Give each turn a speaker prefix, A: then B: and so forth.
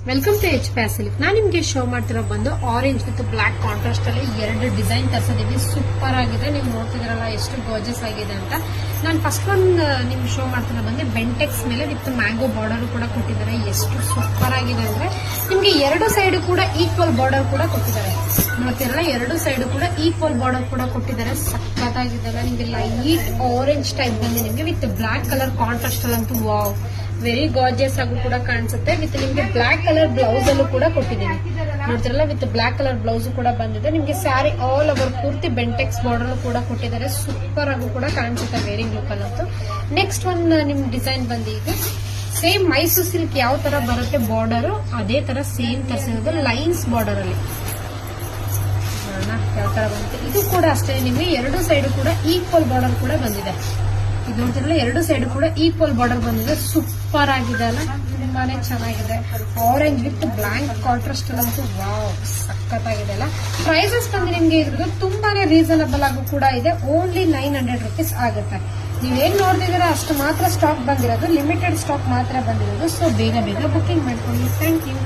A: Welcome to H ಪ್ಯಾಸಿಲಿಕ್. ನಾನು ನಿಮಗೆ show ಮಾಡ್ತಿರೋ ಬಂದು ಆರೆಂಜ್ ವಿತ್ ಬ್ಲಾಕ್ ಕಾಂಟ್ರಾಸ್ಟ್ ಅಲ್ಲಿ 2 ಡಿಸೈನ್ ತರಿಸಿದೀವಿ. ಸೂಪರ್ ಆಗಿದೆ. ನೀವು ನೋಡ್ತಿದ್ರಲ್ಲ ಎಷ್ಟು ಗಾರ್ಜಸ್ ಆಗಿದೆ ಅಂತ. ನಾನು ಫಸ್ಟ್ ಒಂದು ನಿಮ್ಗೆ ಶೋ ಮಾಡ್ತಿರೋ ಬಂದು ಬೆಂಟೆಕ್ಸ್ ಮೇಲೆ ವಿತ್ ಮ್ಯಾಂಗೋ ಬಾರ್ಡರ್ ಕೂಡ ಕೊಟ್ಟಿದ್ದಾರೆ. ಎಷ್ಟು ಸೂಪರ್ ಆಗಿದೆ ಅಂದ್ರೆ ನಿಮ್ಗೆ 2 ಸೈಡ್ ಕೂಡ ಈಕ್ವಲ್ ಬಾರ್ಡರ್ ಕೂಡ ಕೊಟ್ಟಿದ್ದಾರೆ. ನೋಡ್ತಿರಲ್ಲ 2 ಸೈಡ್ ಕೂಡ ಈಕ್ವಲ್ ಬಾರ್ಡರ್ ಕೂಡ ಕೊಟ್ಟಿದ್ದಾರೆ. ಸಕ್ಕತ್ತಾಗಿದೆ. ನಿಮ್ಗೆ ಲೈಟ್ ಆರೆಂಜ್ ಟೈಪ್ ಬಂದು ನಿಮ್ಗೆ ವಿತ್ ಬ್ಲಾಕ್ ಕಲರ್ ಕಾಂಟ್ರಾಸ್ಟ್ ಅಲ್ಲಂತೂ ವಾವ್ ವೆರಿ ಗಾರ್ಜಿಯಸ್ ಆಗೂ ಕೂಡ ಕಾಣಿಸುತ್ತೆ. ವಿತ್ ನಿಮ್ಗೆ ಬ್ಲಾಕ್ ಕಲರ್ ಬ್ಲೌಸ್ ಅಲ್ಲೂ ಕೂಡ ಕೊಟ್ಟಿದ್ದೀನಿ. ನೋಡ್ತಿರಲ್ಲ ವಿತ್ ಬ್ಲಾಕ್ ಕಲರ್ ಬ್ಲೌಸ್ ಕೂಡ ಬಂದಿದೆ. ನಿಮ್ಗೆ ಸ್ಯಾರಿ ಆಲ್ ಓವರ್ ಪೂರ್ತಿ ಬೆಂಟೆಕ್ಸ್ ಬಾರ್ಡರ್ ಕೂಡ ಕೊಟ್ಟಿದ್ದಾರೆ. ಸೂಪರ್ ಆಗೂ ಕೂಡ ಕಾಣಿಸುತ್ತೆ ವೇರಿಂಗ್ ಲುಕ್ ಅಲ್ಲಂತೂ. ನೆಕ್ಸ್ಟ್ ಒಂದು ನಿಮ್ ಡಿಸೈನ್ ಬಂದು ಇದು ಸೇಮ್ ಮೈಸೂರು ಸಿಲ್ಕ್ ಯಾವ ತರ ಬರುತ್ತೆ ಬಾರ್ಡರ್ ಅದೇ ತರ ಸೇಮ್ ತರಿಸಿರೋದು ಲೈನ್ಸ್ ಬಾರ್ಡರ್ ಅಲ್ಲಿ ಯಾವ ತರ ಬಂದಿದೆ. ಇದು ಕೂಡ ಅಷ್ಟೇ ನಿಮ್ಗೆ 2 ಸೈಡ್ ಕೂಡ ಈಕ್ವಲ್ ಬಾರ್ಡರ್ ಕೂಡ ಬಂದಿದೆ. ಇದು ನೋಡ್ತಿರಲ್ಲ 2 ಸೈಡ್ ಕೂಡ ಈಕ್ವಲ್ ಬಾರ್ಡರ್ ಬಂದಿದೆ. ಸೂಪರ್ ಆಗಿದೆ ಅಲ್ಲ, ತುಂಬಾನೇ ಚೆನ್ನಾಗಿದೆ. ಆರೆಂಜ್ ವಿತ್ ಬ್ಲಾಕ್ ಕಾಂಟ್ರಾಸ್ಟ್ ಅಂತೂ ವಾವ್ ಸಖತ್ತಾಗಿದೆ ಅಲ್ಲ. ಪ್ರೈಸಸ್ ಬಂದು ನಿಮ್ಗೆ ಇದ್ರದ್ದು ತುಂಬಾನೇ ರೀಸನಬಲ್ ಆಗು ಕೂಡ ಇದೆ. ಓನ್ಲಿ 900 rupees ಆಗುತ್ತೆ. ನೀವೇನ್ ನೋಡ್ತಿದ್ದೀರಾ ಅಷ್ಟು ಮಾತ್ರ ಸ್ಟಾಕ್ ಬಂದಿರೋದು, ಲಿಮಿಟೆಡ್ ಸ್ಟಾಕ್ ಮಾತ್ರ ಬಂದಿರೋದು. ಸೊ ಬೇಗ ಬುಕಿಂಗ್ ಮಾಡ್ಕೊಳ್ಳಿ. Thank you.